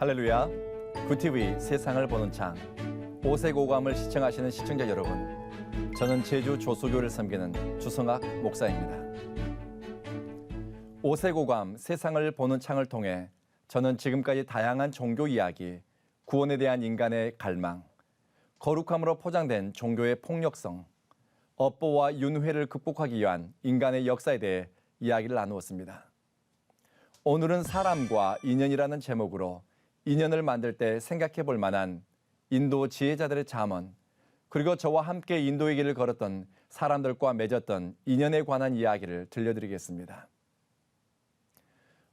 할렐루야, 굿TV 세상을 보는 창 5세 고감을 시청하시는 시청자 여러분, 저는 제주 조수교를 섬기는 주성학 목사입니다. 5세 고감 세상을 보는 창을 통해 저는 지금까지 다양한 종교 이야기, 구원에 대한 인간의 갈망, 거룩함으로 포장된 종교의 폭력성, 업보와 윤회를 극복하기 위한 인간의 역사에 대해 이야기를 나누었습니다. 오늘은 사람과 인연이라는 제목으로 인연을 만들 때 생각해 볼 만한 인도 지혜자들의 잠언, 그리고 저와 함께 인도의 길을 걸었던 사람들과 맺었던 인연에 관한 이야기를 들려드리겠습니다.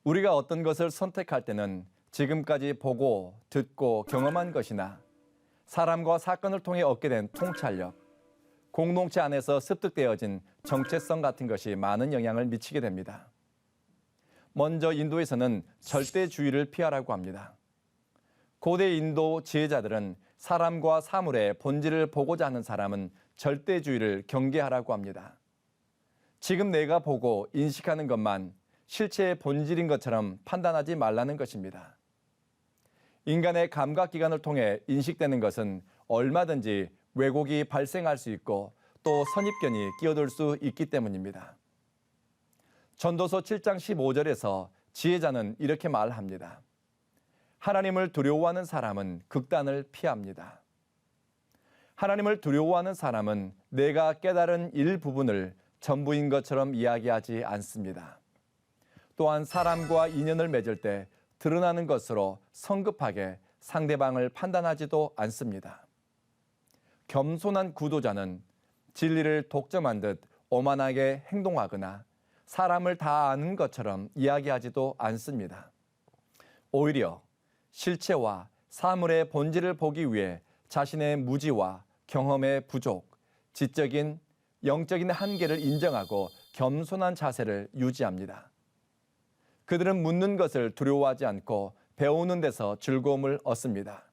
우리가 어떤 것을 선택할 때는 지금까지 보고, 듣고, 경험한 것이나 사람과 사건을 통해 얻게 된 통찰력, 공동체 안에서 습득되어진 정체성 같은 것이 많은 영향을 미치게 됩니다. 먼저 인도에서는 절대주의를 피하라고 합니다. 고대 인도 지혜자들은 사람과 사물의 본질을 보고자 하는 사람은 절대주의를 경계하라고 합니다. 지금 내가 보고 인식하는 것만 실체의 본질인 것처럼 판단하지 말라는 것입니다. 인간의 감각기관을 통해 인식되는 것은 얼마든지 왜곡이 발생할 수 있고 또 선입견이 끼어들 수 있기 때문입니다. 전도서 7장 15절에서 지혜자는 이렇게 말합니다. 하나님을 두려워하는 사람은 극단을 피합니다. 하나님을 두려워하는 사람은 내가 깨달은 일부분을 전부인 것처럼 이야기하지 않습니다. 또한 사람과 인연을 맺을 때 드러나는 것으로 성급하게 상대방을 판단하지도 않습니다. 겸손한 구도자는 진리를 독점한 듯 오만하게 행동하거나 사람을 다 아는 것처럼 이야기하지도 않습니다. 오히려 실체와 사물의 본질을 보기 위해 자신의 무지와 경험의 부족, 지적인, 영적인 한계를 인정하고 겸손한 자세를 유지합니다. 그들은 묻는 것을 두려워하지 않고 배우는 데서 즐거움을 얻습니다.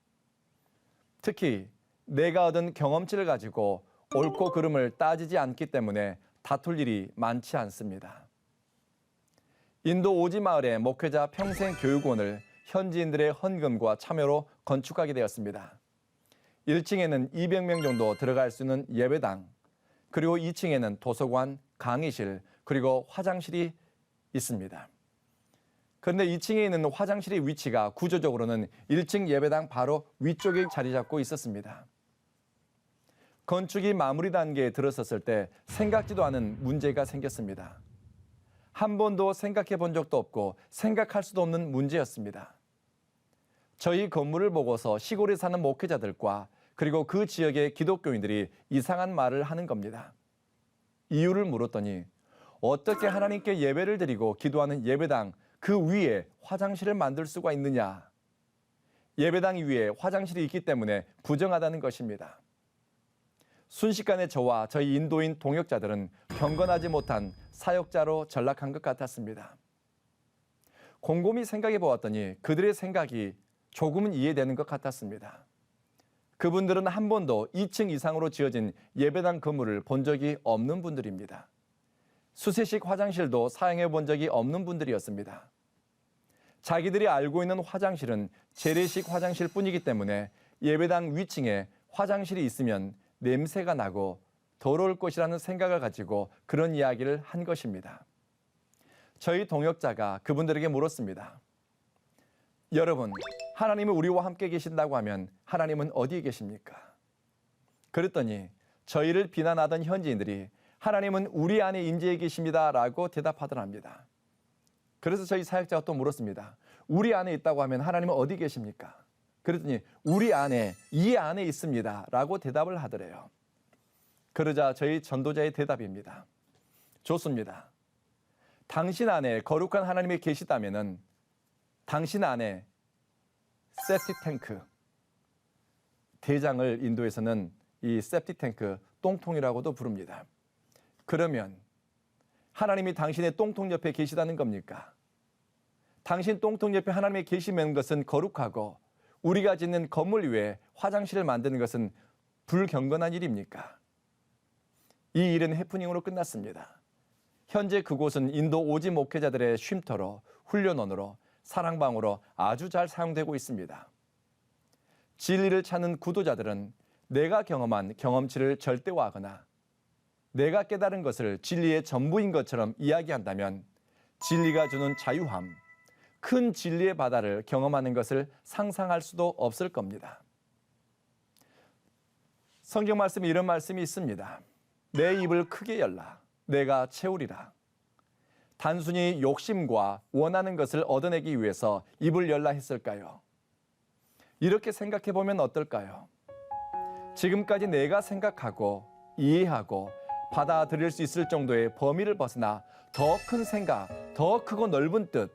특히 내가 얻은 경험치를 가지고 옳고 그름을 따지지 않기 때문에 다툴 일이 많지 않습니다. 인도 오지 마을의 목회자 평생교육원을 현지인들의 헌금과 참여로 건축하게 되었습니다. 1층에는 200명 정도 들어갈 수 있는 예배당, 그리고 2층에는 도서관, 강의실, 그리고 화장실이 있습니다. 그런데 2층에 있는 화장실의 위치가 구조적으로는 1층 예배당 바로 위쪽에 자리 잡고 있었습니다. 건축이 마무리 단계에 들어섰을 때 생각지도 않은 문제가 생겼습니다. 한 번도 생각해 본 적도 없고 생각할 수도 없는 문제였습니다. 저희 건물을 보고서 시골에 사는 목회자들과 그리고 그 지역의 기독교인들이 이상한 말을 하는 겁니다. 이유를 물었더니 어떻게 하나님께 예배를 드리고 기도하는 예배당 그 위에 화장실을 만들 수가 있느냐. 예배당 위에 화장실이 있기 때문에 부정하다는 것입니다. 순식간에 저와 저희 인도인 동역자들은 경건하지 못한 사역자로 전락한 것 같았습니다. 곰곰이 생각해 보았더니 그들의 생각이 조금은 이해되는 것 같았습니다. 그분들은 한 번도 2층 이상으로 지어진 예배당 건물을 본 적이 없는 분들입니다. 수세식 화장실도 사용해 본 적이 없는 분들이었습니다. 자기들이 알고 있는 화장실은 재래식 화장실 뿐이기 때문에 예배당 위층에 화장실이 있으면 냄새가 나고 더러울 것이라는 생각을 가지고 그런 이야기를 한 것입니다. 저희 동역자가 그분들에게 물었습니다. 여러분, 하나님은 우리와 함께 계신다고 하면 하나님은 어디에 계십니까? 그랬더니 저희를 비난하던 현지인들이 하나님은 우리 안에 임재해 계십니다 라고 대답하더랍니다. 그래서 저희 사역자가 또 물었습니다. 우리 안에 있다고 하면 하나님은 어디 계십니까? 그랬더니 우리 안에, 이 안에 있습니다 라고 대답을 하더래요. 그러자 저희 전도자의 대답입니다. 좋습니다. 당신 안에 거룩한 하나님이 계시다면은 당신 안에 세프티 탱크, 대장을 인도에서는 이 세프티 탱크 똥통이라고도 부릅니다. 그러면 하나님이 당신의 똥통 옆에 계시다는 겁니까? 당신 똥통 옆에 하나님이 계시는 것은 거룩하고 우리가 짓는 건물 위에 화장실을 만드는 것은 불경건한 일입니까? 이 일은 해프닝으로 끝났습니다. 현재 그곳은 인도 오지 목회자들의 쉼터로 훈련원으로 사랑방으로 아주 잘 사용되고 있습니다. 진리를 찾는 구도자들은 내가 경험한 경험치를 절대화하거나 내가 깨달은 것을 진리의 전부인 것처럼 이야기한다면 진리가 주는 자유함, 큰 진리의 바다를 경험하는 것을 상상할 수도 없을 겁니다. 성경 말씀에 이런 말씀이 있습니다. 내 입을 크게 열라, 내가 채우리라. 단순히 욕심과 원하는 것을 얻어내기 위해서 입을 열라 했을까요? 이렇게 생각해 보면 어떨까요? 지금까지 내가 생각하고 이해하고 받아들일 수 있을 정도의 범위를 벗어나 더 큰 생각, 더 크고 넓은 뜻,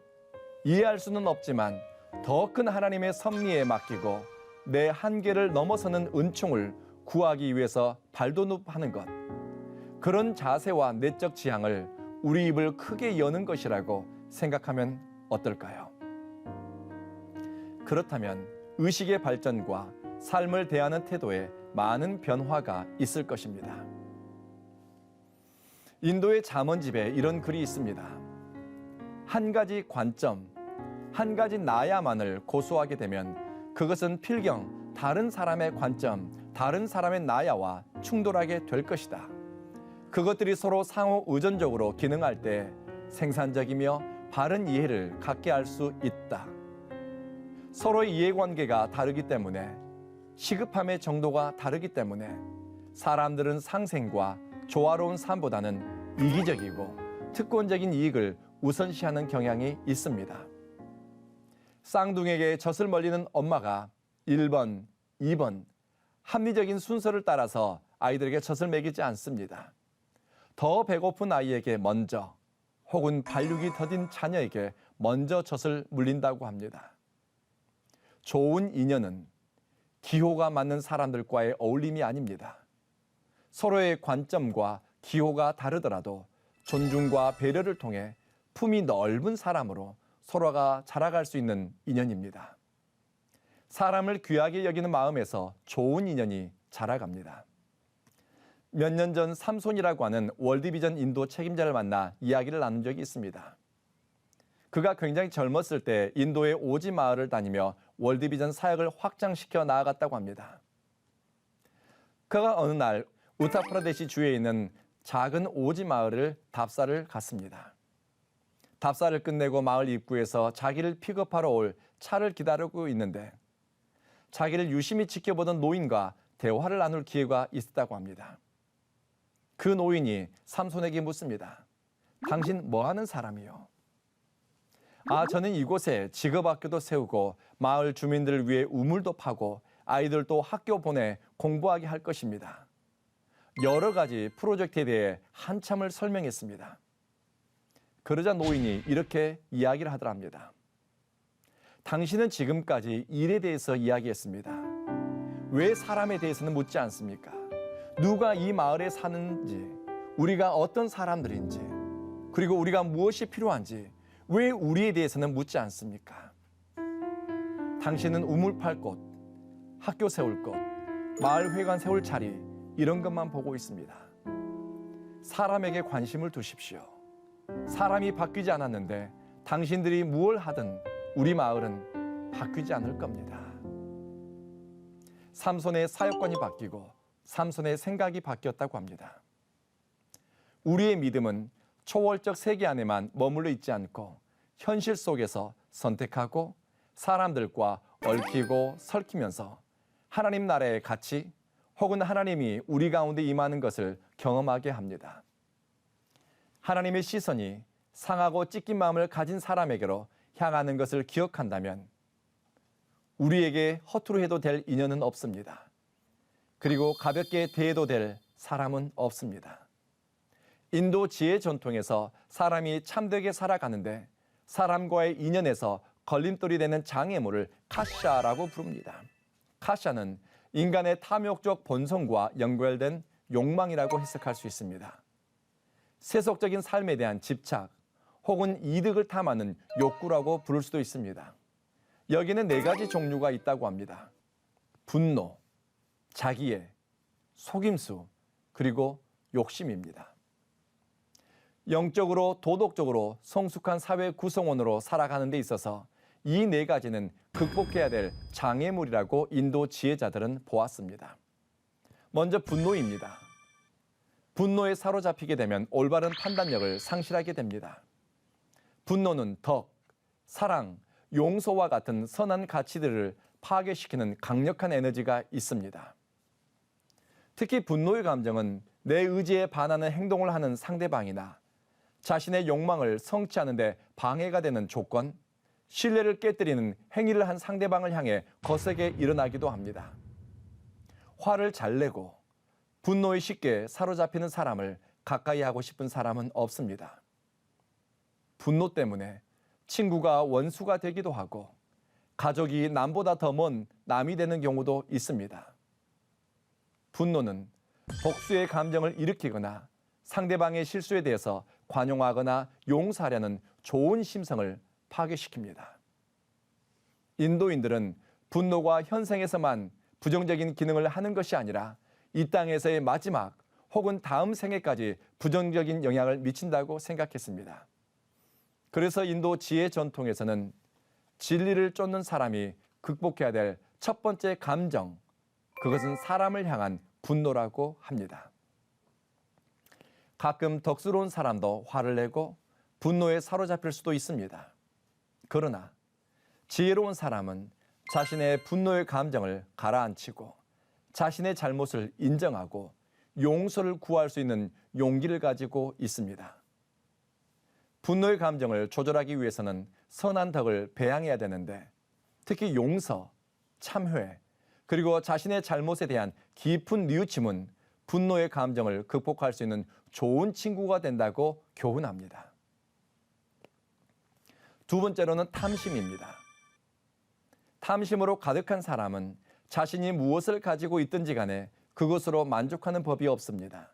이해할 수는 없지만 더 큰 하나님의 섭리에 맡기고 내 한계를 넘어서는 은총을 구하기 위해서 발돋움하는 것. 그런 자세와 내적 지향을 우리 입을 크게 여는 것이라고 생각하면 어떨까요? 그렇다면 의식의 발전과 삶을 대하는 태도에 많은 변화가 있을 것입니다. 인도의 잠언집에 이런 글이 있습니다. 한 가지 관점, 한 가지 나야만을 고수하게 되면 그것은 필경 다른 사람의 관점, 다른 사람의 나야와 충돌하게 될 것이다. 그것들이 서로 상호 의존적으로 기능할 때 생산적이며 바른 이해를 갖게 할 수 있다. 서로의 이해관계가 다르기 때문에 시급함의 정도가 다르기 때문에 사람들은 상생과 조화로운 삶보다는 이기적이고 특권적인 이익을 우선시하는 경향이 있습니다. 쌍둥이에게 젖을 멀리는 엄마가 1번, 2번 합리적인 순서를 따라서 아이들에게 젖을 먹이지 않습니다. 더 배고픈 아이에게 먼저 혹은 발육이 더딘 자녀에게 먼저 젖을 물린다고 합니다. 좋은 인연은 기호가 맞는 사람들과의 어울림이 아닙니다. 서로의 관점과 기호가 다르더라도 존중과 배려를 통해 품이 넓은 사람으로 서로가 자라갈 수 있는 인연입니다. 사람을 귀하게 여기는 마음에서 좋은 인연이 자라갑니다. 몇 년 전 삼손이라고 하는 월드비전 인도 책임자를 만나 이야기를 나눈 적이 있습니다. 그가 굉장히 젊었을 때 인도의 오지 마을을 다니며 월드비전 사역을 확장시켜 나아갔다고 합니다. 그가 어느 날 우타프라데시 주에 있는 작은 오지 마을을 답사를 갔습니다. 답사를 끝내고 마을 입구에서 자기를 픽업하러 올 차를 기다리고 있는데 자기를 유심히 지켜보던 노인과 대화를 나눌 기회가 있었다고 합니다. 그 노인이 삼손에게 묻습니다. 당신 뭐 하는 사람이요? 저는 이곳에 직업학교도 세우고 마을 주민들을 위해 우물도 파고 아이들도 학교 보내 공부하게 할 것입니다. 여러 가지 프로젝트에 대해 한참을 설명했습니다. 그러자 노인이 이렇게 이야기를 하더랍니다. 당신은 지금까지 일에 대해서 이야기했습니다. 왜 사람에 대해서는 묻지 않습니까? 누가 이 마을에 사는지, 우리가 어떤 사람들인지, 그리고 우리가 무엇이 필요한지 왜 우리에 대해서는 묻지 않습니까? 당신은 우물 팔 곳, 학교 세울 곳, 마을 회관 세울 자리 이런 것만 보고 있습니다. 사람에게 관심을 두십시오. 사람이 바뀌지 않았는데 당신들이 무엇을 하든 우리 마을은 바뀌지 않을 겁니다. 삼손의 사역관이 바뀌고 삼손의 생각이 바뀌었다고 합니다. 우리의 믿음은 초월적 세계 안에만 머물러 있지 않고 현실 속에서 선택하고 사람들과 얽히고 설키면서 하나님 나라의 가치 혹은 하나님이 우리 가운데 임하는 것을 경험하게 합니다. 하나님의 시선이 상하고 찢긴 마음을 가진 사람에게로 향하는 것을 기억한다면 우리에게 허투루 해도 될 인연은 없습니다. 그리고 가볍게 대해도 될 사람은 없습니다. 인도 지혜 전통에서 사람이 참되게 살아가는데 사람과의 인연에서 걸림돌이 되는 장애물을 카샤라고 부릅니다. 카샤는 인간의 탐욕적 본성과 연결된 욕망이라고 해석할 수 있습니다. 세속적인 삶에 대한 집착 혹은 이득을 탐하는 욕구라고 부를 수도 있습니다. 여기는 4가지 종류가 있다고 합니다. 분노, 자기애, 속임수, 그리고 욕심입니다. 영적으로 도덕적으로 성숙한 사회 구성원으로 살아가는 데 있어서 이 네 가지는 극복해야 될 장애물이라고 인도 지혜자들은 보았습니다. 먼저 분노입니다. 분노에 사로잡히게 되면 올바른 판단력을 상실하게 됩니다. 분노는 덕, 사랑, 용서와 같은 선한 가치들을 파괴시키는 강력한 에너지가 있습니다. 특히 분노의 감정은 내 의지에 반하는 행동을 하는 상대방이나 자신의 욕망을 성취하는 데 방해가 되는 조건, 신뢰를 깨뜨리는 행위를 한 상대방을 향해 거세게 일어나기도 합니다. 화를 잘 내고 분노에 쉽게 사로잡히는 사람을 가까이 하고 싶은 사람은 없습니다. 분노 때문에 친구가 원수가 되기도 하고 가족이 남보다 더 먼 남이 되는 경우도 있습니다. 분노는 복수의 감정을 일으키거나 상대방의 실수에 대해서 관용하거나 용서하려는 좋은 심성을 파괴시킵니다. 인도인들은 분노가 현생에서만 부정적인 기능을 하는 것이 아니라 이 땅에서의 마지막 혹은 다음 생애까지 부정적인 영향을 미친다고 생각했습니다. 그래서 인도 지혜 전통에서는 진리를 쫓는 사람이 극복해야 될 첫 번째 감정, 그것은 사람을 향한 분노라고 합니다. 가끔 덕스러운 사람도 화를 내고 분노에 사로잡힐 수도 있습니다. 그러나 지혜로운 사람은 자신의 분노의 감정을 가라앉히고 자신의 잘못을 인정하고 용서를 구할 수 있는 용기를 가지고 있습니다. 분노의 감정을 조절하기 위해서는 선한 덕을 배양해야 되는데 특히 용서, 참회, 그리고 자신의 잘못에 대한 깊은 뉘우침은 분노의 감정을 극복할 수 있는 좋은 친구가 된다고 교훈합니다. 두 번째로는 탐심입니다. 탐심으로 가득한 사람은 자신이 무엇을 가지고 있든지 간에 그것으로 만족하는 법이 없습니다.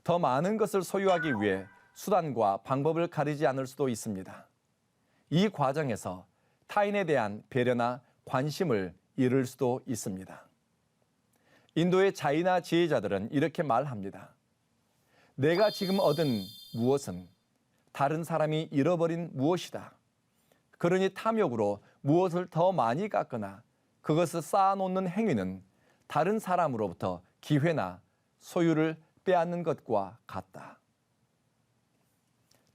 더 많은 것을 소유하기 위해 수단과 방법을 가리지 않을 수도 있습니다. 이 과정에서 타인에 대한 배려나 관심을 잃을 수도 있습니다. 인도의 자이나 지혜자들은 이렇게 말합니다. 내가 지금 얻은 무엇은 다른 사람이 잃어버린 무엇이다. 그러니 탐욕으로 무엇을 더 많이 갖거나 그것을 쌓아놓는 행위는 다른 사람으로부터 기회나 소유를 빼앗는 것과 같다.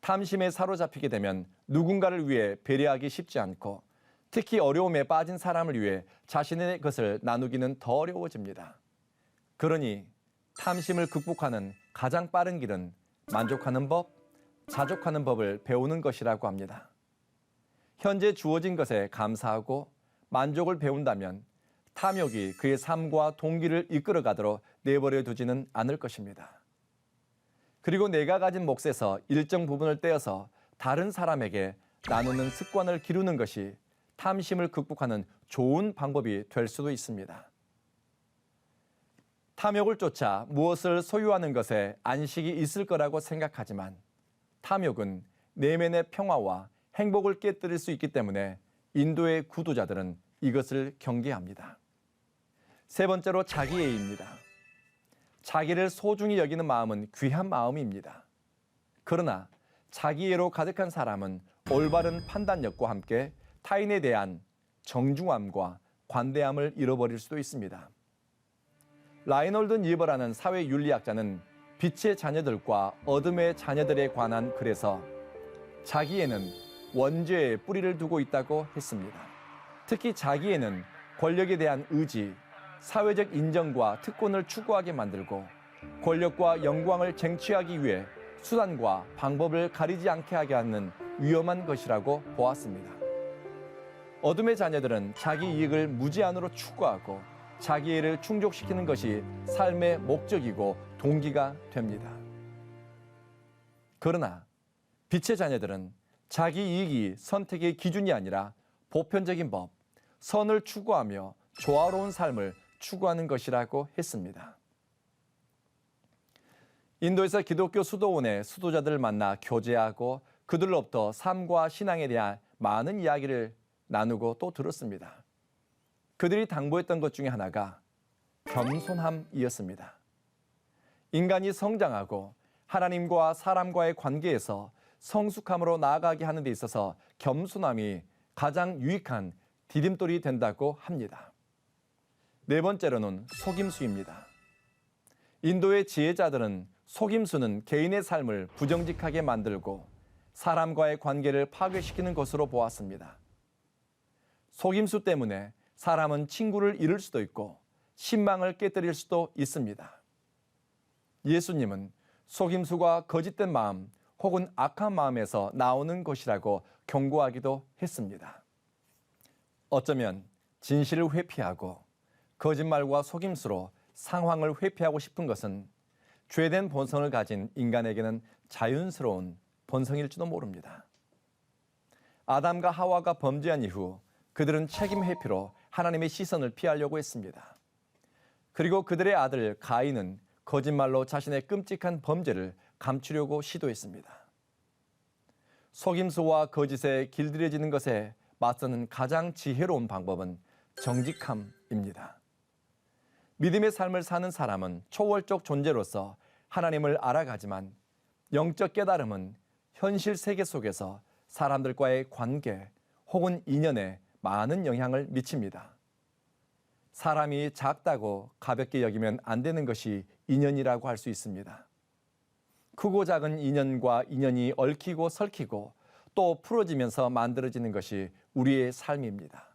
탐심에 사로잡히게 되면 누군가를 위해 배려하기 쉽지 않고 특히 어려움에 빠진 사람을 위해 자신의 것을 나누기는 더 어려워집니다. 그러니 탐심을 극복하는 가장 빠른 길은 만족하는 법, 자족하는 법을 배우는 것이라고 합니다. 현재 주어진 것에 감사하고 만족을 배운다면 탐욕이 그의 삶과 동기를 이끌어가도록 내버려 두지는 않을 것입니다. 그리고 내가 가진 몫에서 일정 부분을 떼어서 다른 사람에게 나누는 습관을 기르는 것이 탐심을 극복하는 좋은 방법이 될 수도 있습니다. 탐욕을 쫓아 무엇을 소유하는 것에 안식이 있을 거라고 생각하지만 탐욕은 내면의 평화와 행복을 깨뜨릴 수 있기 때문에 인도의 구도자들은 이것을 경계합니다. 세 번째로 자기애입니다. 자기를 소중히 여기는 마음은 귀한 마음입니다. 그러나 자기애로 가득한 사람은 올바른 판단력과 함께 타인에 대한 정중함과 관대함을 잃어버릴 수도 있습니다. 라이놀드 니버라는 사회윤리학자는 빛의 자녀들과 어둠의 자녀들에 관한 글에서 자기애는 원죄에 뿌리를 두고 있다고 했습니다. 특히 자기애는 권력에 대한 의지, 사회적 인정과 특권을 추구하게 만들고 권력과 영광을 쟁취하기 위해 수단과 방법을 가리지 않게 하게 하는 위험한 것이라고 보았습니다. 어둠의 자녀들은 자기 이익을 무제한으로 추구하고 자기애를 충족시키는 것이 삶의 목적이고 동기가 됩니다. 그러나 빛의 자녀들은 자기 이익이 선택의 기준이 아니라 보편적인 법, 선을 추구하며 조화로운 삶을 추구하는 것이라고 했습니다. 인도에서 기독교 수도원의 수도자들을 만나 교제하고 그들로부터 삶과 신앙에 대한 많은 이야기를 나누고 또 들었습니다. 그들이 당부했던 것 중에 하나가 겸손함이었습니다. 인간이 성장하고 하나님과 사람과의 관계에서 성숙함으로 나아가게 하는 데 있어서 겸손함이 가장 유익한 디딤돌이 된다고 합니다. 네 번째로는 속임수입니다. 인도의 지혜자들은 속임수는 개인의 삶을 부정직하게 만들고 사람과의 관계를 파괴시키는 것으로 보았습니다. 속임수 때문에 사람은 친구를 잃을 수도 있고 신망을 깨뜨릴 수도 있습니다. 예수님은 속임수가 거짓된 마음 혹은 악한 마음에서 나오는 것이라고 경고하기도 했습니다. 어쩌면 진실을 회피하고 거짓말과 속임수로 상황을 회피하고 싶은 것은 죄된 본성을 가진 인간에게는 자연스러운 본성일지도 모릅니다. 아담과 하와가 범죄한 이후 그들은 책임 회피로 하나님의 시선을 피하려고 했습니다. 그리고 그들의 아들 가인은 거짓말로 자신의 끔찍한 범죄를 감추려고 시도했습니다. 속임수와 거짓에 길들여지는 것에 맞서는 가장 지혜로운 방법은 정직함입니다. 믿음의 삶을 사는 사람은 초월적 존재로서 하나님을 알아가지만 영적 깨달음은 현실 세계 속에서 사람들과의 관계 혹은 인연에 많은 영향을 미칩니다. 사람이 작다고 가볍게 여기면 안 되는 것이 인연이라고 할 수 있습니다. 크고 작은 인연과 인연이 얽히고 설키고 또 풀어지면서 만들어지는 것이 우리의 삶입니다.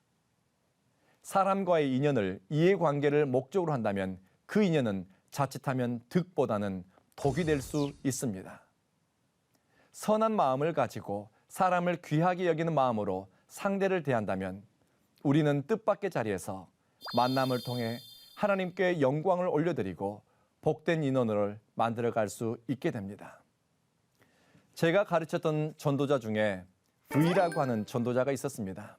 사람과의 인연을 이해관계를 목적으로 한다면 그 인연은 자칫하면 득보다는 독이 될 수 있습니다. 선한 마음을 가지고 사람을 귀하게 여기는 마음으로 상대를 대한다면 우리는 뜻밖의 자리에서 만남을 통해 하나님께 영광을 올려드리고 복된 인원을 만들어갈 수 있게 됩니다. 제가 가르쳤던 전도자 중에 V라고 하는 전도자가 있었습니다.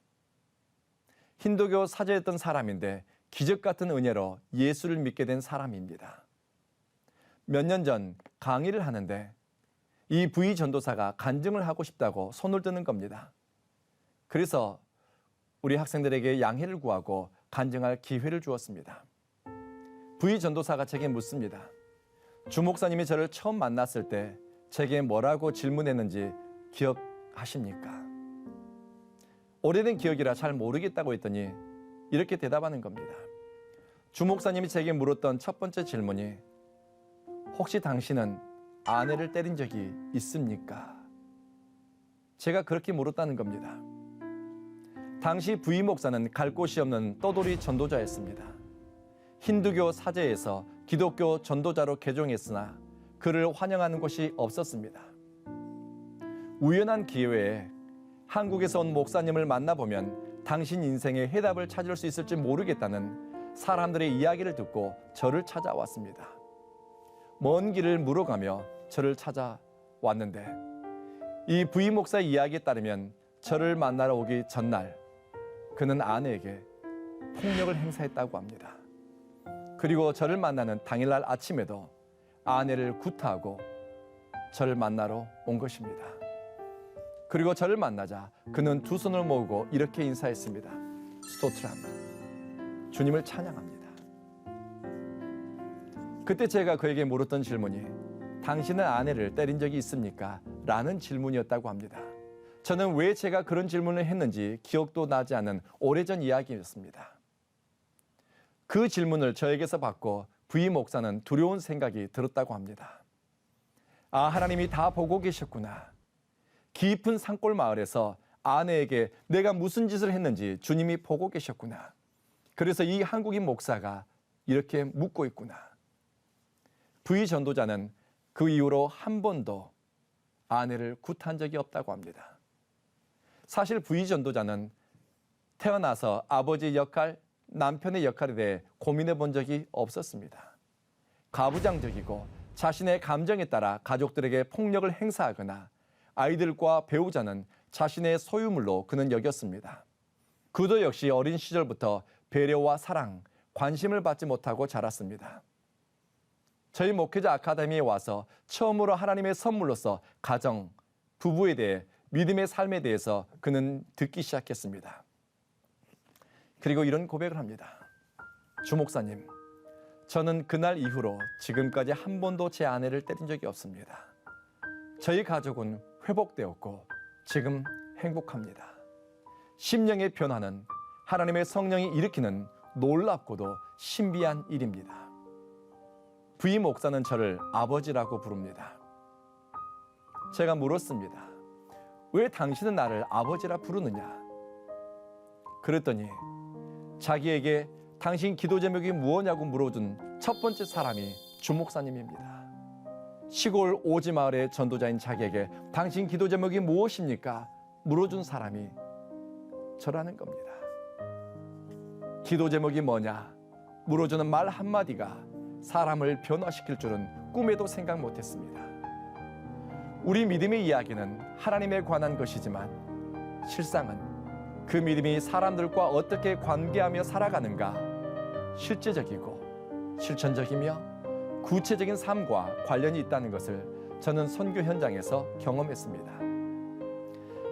힌두교 사제였던 사람인데 기적 같은 은혜로 예수를 믿게 된 사람입니다. 몇 년 전 강의를 하는데 이 V 전도사가 간증을 하고 싶다고 손을 드는 겁니다. 그래서 우리 학생들에게 양해를 구하고 간증할 기회를 주었습니다. V 전도사가 제게 묻습니다. 주 목사님이 저를 처음 만났을 때 제게 뭐라고 질문했는지 기억하십니까? 오래된 기억이라 잘 모르겠다고 했더니 이렇게 대답하는 겁니다. 주 목사님이 제게 물었던 첫 번째 질문이 혹시 당신은 아내를 때린 적이 있습니까? 제가 그렇게 물었다는 겁니다. 당시 V 목사는 갈 곳이 없는 떠돌이 전도자였습니다. 힌두교 사제에서 기독교 전도자로 개종했으나 그를 환영하는 곳이 없었습니다. 우연한 기회에 한국에서 온 목사님을 만나보면 당신 인생의 해답을 찾을 수 있을지 모르겠다는 사람들의 이야기를 듣고 저를 찾아왔습니다. 먼 길을 물어가며 저를 찾아왔는데 이 V 목사의 이야기에 따르면 저를 만나러 오기 전날 그는 아내에게 폭력을 행사했다고 합니다. 그리고 저를 만나는 당일날 아침에도 아내를 구타하고 저를 만나러 온 것입니다. 그리고 저를 만나자 그는 두 손을 모으고 이렇게 인사했습니다. 스토트람, 주님을 찬양합니다. 그때 제가 그에게 물었던 질문이 당신은 아내를 때린 적이 있습니까? 라는 질문이었다고 합니다. 저는 왜 제가 그런 질문을 했는지 기억도 나지 않은 오래전 이야기였습니다. 그 질문을 저에게서 받고 V 목사는 두려운 생각이 들었다고 합니다. 아, 하나님이 다 보고 계셨구나. 깊은 산골 마을에서 아내에게 내가 무슨 짓을 했는지 주님이 보고 계셨구나. 그래서 이 한국인 목사가 이렇게 묻고 있구나. V 전도자는 그 이후로 한 번도 아내를 굿한 적이 없다고 합니다. 사실 V 전도자는 태어나서 아버지의 역할, 남편의 역할에 대해 고민해 본 적이 없었습니다. 가부장적이고 자신의 감정에 따라 가족들에게 폭력을 행사하거나 아이들과 배우자는 자신의 소유물로 그는 여겼습니다. 그도 역시 어린 시절부터 배려와 사랑, 관심을 받지 못하고 자랐습니다. 저희 목회자 아카데미에 와서 처음으로 하나님의 선물로서 가정, 부부에 대해 믿음의 삶에 대해서 그는 듣기 시작했습니다. 그리고 이런 고백을 합니다. 주 목사님, 저는 그날 이후로 지금까지 한 번도 제 아내를 때린 적이 없습니다. 저희 가족은 회복되었고 지금 행복합니다. 심령의 변화는 하나님의 성령이 일으키는 놀랍고도 신비한 일입니다. 부임 목사는 저를 아버지라고 부릅니다. 제가 물었습니다. 왜 당신은 나를 아버지라 부르느냐? 그랬더니 자기에게 당신 기도 제목이 무엇냐고 물어준 첫 번째 사람이 주 목사님입니다. 시골 오지 마을의 전도자인 자기에게 당신 기도 제목이 무엇입니까? 물어준 사람이 저라는 겁니다. 기도 제목이 뭐냐? 물어주는 말 한마디가 사람을 변화시킬 줄은 꿈에도 생각 못했습니다. 우리 믿음의 이야기는 하나님에 관한 것이지만 실상은 그 믿음이 사람들과 어떻게 관계하며 살아가는가 실제적이고 실천적이며 구체적인 삶과 관련이 있다는 것을 저는 선교 현장에서 경험했습니다.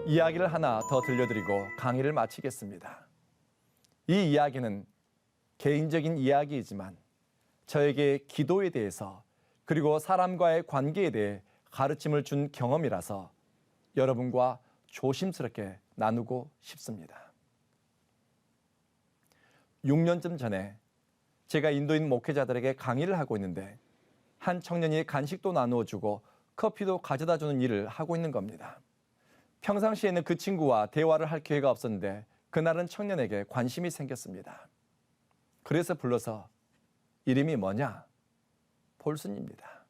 이야기를 하나 더 들려드리고 강의를 마치겠습니다. 이 이야기는 개인적인 이야기이지만 저에게 기도에 대해서 그리고 사람과의 관계에 대해 가르침을 준 경험이라서 여러분과 조심스럽게 나누고 싶습니다. 6년쯤 전에 제가 인도인 목회자들에게 강의를 하고 있는데 한 청년이 간식도 나누어주고 커피도 가져다주는 일을 하고 있는 겁니다. 평상시에는 그 친구와 대화를 할 기회가 없었는데 그날은 청년에게 관심이 생겼습니다. 그래서 불러서 이름이 뭐냐? 폴슨입니다.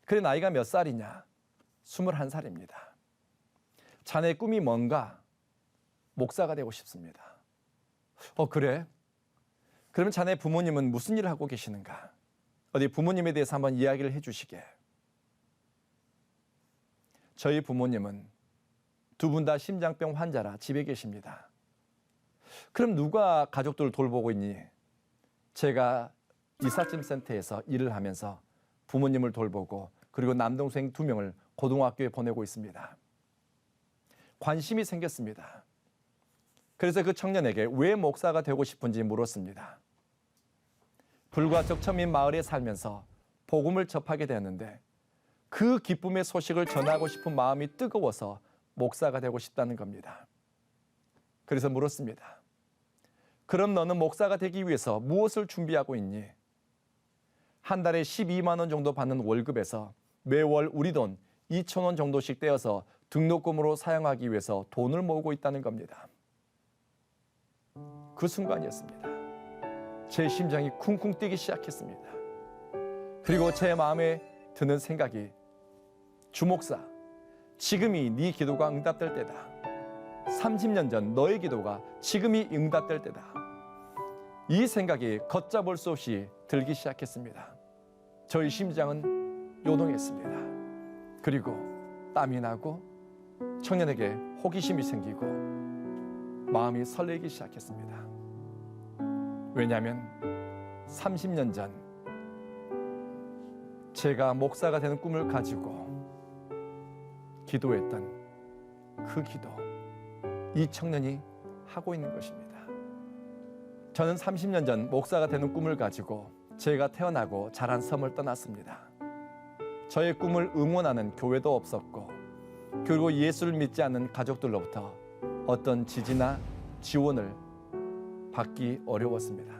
그래 나이가 몇 살이냐? 21살입니다. 자네 꿈이 뭔가? 목사가 되고 싶습니다. 그래? 그러면 자네 부모님은 무슨 일을 하고 계시는가? 어디 부모님에 대해서 한번 이야기를 해주시게. 저희 부모님은 두 분 다 심장병 환자라 집에 계십니다. 그럼 누가 가족들을 돌보고 있니? 제가 이삿짐 센터에서 일을 하면서 부모님을 돌보고 그리고 남동생 2명을 고등학교에 보내고 있습니다. 관심이 생겼습니다. 그래서 그 청년에게 왜 목사가 되고 싶은지 물었습니다. 불과 적천민 마을에 살면서 복음을 접하게 되었는데 그 기쁨의 소식을 전하고 싶은 마음이 뜨거워서 목사가 되고 싶다는 겁니다. 그래서 물었습니다. 그럼 너는 목사가 되기 위해서 무엇을 준비하고 있니? 한 달에 12만 원 정도 받는 월급에서 매월 우리 돈 2천 원 정도씩 떼어서 등록금으로 사용하기 위해서 돈을 모으고 있다는 겁니다. 그 순간이었습니다. 제 심장이 쿵쿵 뛰기 시작했습니다. 그리고 제 마음에 드는 생각이 주 목사, 지금이 네 기도가 응답될 때다. 30년 전 너의 기도가 지금이 응답될 때다. 이 생각이 걷잡을 수 없이 들기 시작했습니다. 저희 심장은 요동했습니다. 그리고 땀이 나고 청년에게 호기심이 생기고 마음이 설레기 시작했습니다. 왜냐하면 30년 전 제가 목사가 되는 꿈을 가지고 기도했던 그 기도, 이 청년이 하고 있는 것입니다. 저는 30년 전 목사가 되는 꿈을 가지고 제가 태어나고 자란 섬을 떠났습니다. 저의 꿈을 응원하는 교회도 없었고 그리고 예수를 믿지 않는 가족들로부터 어떤 지지나 지원을 받기 어려웠습니다.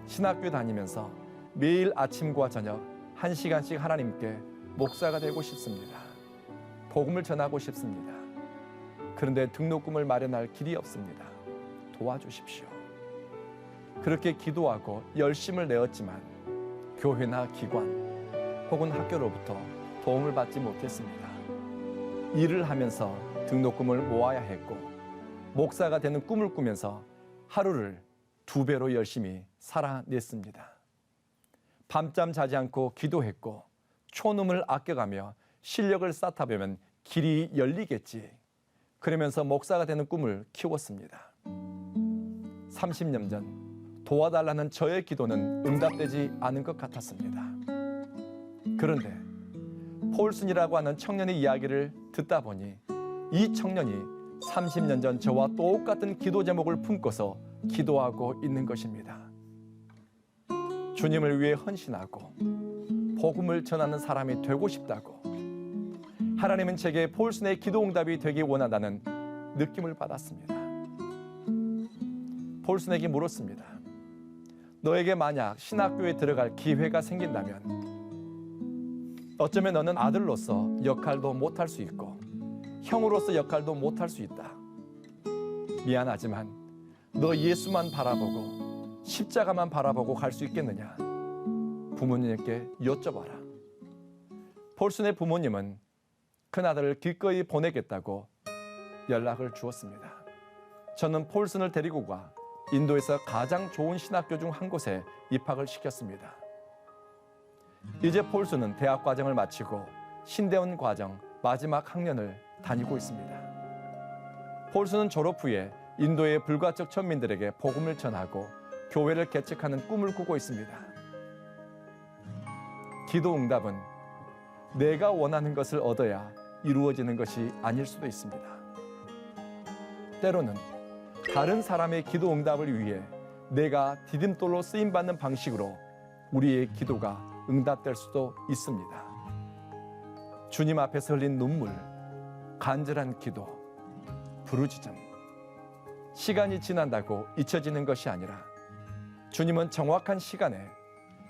신학교 다니면서 매일 아침과 저녁 1시간씩 하나님께 목사가 되고 싶습니다. 복음을 전하고 싶습니다. 그런데 등록금을 마련할 길이 없습니다. 도와주십시오. 그렇게 기도하고 열심을 내었지만 교회나 기관 혹은 학교로부터 도움을 받지 못했습니다. 일을 하면서 등록금을 모아야 했고 목사가 되는 꿈을 꾸면서 하루를 2배로 열심히 살아냈습니다. 밤잠 자지 않고 기도했고 초놈을 아껴가며 실력을 쌓다 보면 길이 열리겠지. 그러면서 목사가 되는 꿈을 키웠습니다. 30년 전 도와달라는 저의 기도는 응답되지 않은 것 같았습니다. 그런데 폴슨이라고 하는 청년의 이야기를 듣다 보니 이 청년이 30년 전 저와 똑같은 기도 제목을 품고서 기도하고 있는 것입니다. 주님을 위해 헌신하고 복음을 전하는 사람이 되고 싶다고, 하나님은 제게 폴슨의 기도 응답이 되기 원한다는 느낌을 받았습니다. 폴슨에게 물었습니다. 너에게 만약 신학교에 들어갈 기회가 생긴다면 어쩌면 너는 아들로서 역할도 못할 수 있고 형으로서 역할도 못할 수 있다. 미안하지만 너 예수만 바라보고 십자가만 바라보고 갈 수 있겠느냐? 부모님께 여쭤봐라. 폴슨의 부모님은 큰아들을 기꺼이 보내겠다고 연락을 주었습니다. 저는 폴슨을 데리고 가 인도에서 가장 좋은 신학교 중 한 곳에 입학을 시켰습니다. 이제 폴슨은 대학 과정을 마치고 신대원 과정 마지막 학년을 다니고 있습니다. 폴슨은 졸업 후에 인도의 불가적 천민들에게 복음을 전하고 교회를 개척하는 꿈을 꾸고 있습니다. 기도 응답은 내가 원하는 것을 얻어야 이루어지는 것이 아닐 수도 있습니다. 때로는 다른 사람의 기도 응답을 위해 내가 디딤돌로 쓰임받는 방식으로 우리의 기도가 응답될 수도 있습니다. 주님 앞에서 흘린 눈물, 간절한 기도, 부르짖음. 시간이 지난다고 잊혀지는 것이 아니라 주님은 정확한 시간에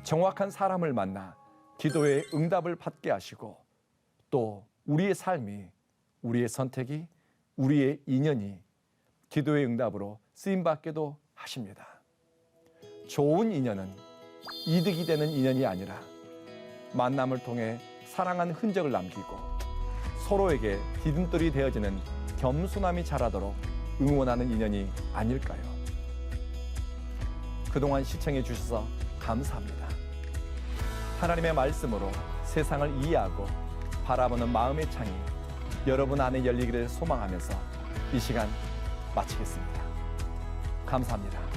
정확한 사람을 만나 기도의 응답을 받게 하시고 또 우리의 삶이, 우리의 선택이, 우리의 인연이 기도의 응답으로 쓰임받게도 하십니다. 좋은 인연은 이득이 되는 인연이 아니라 만남을 통해 사랑한 흔적을 남기고 서로에게 디딤돌이 되어지는 겸손함이 자라도록 응원하는 인연이 아닐까요? 그동안 시청해 주셔서 감사합니다. 하나님의 말씀으로 세상을 이해하고 바라보는 마음의 창이 여러분 안에 열리기를 소망하면서 이 시간 마치겠습니다. 감사합니다.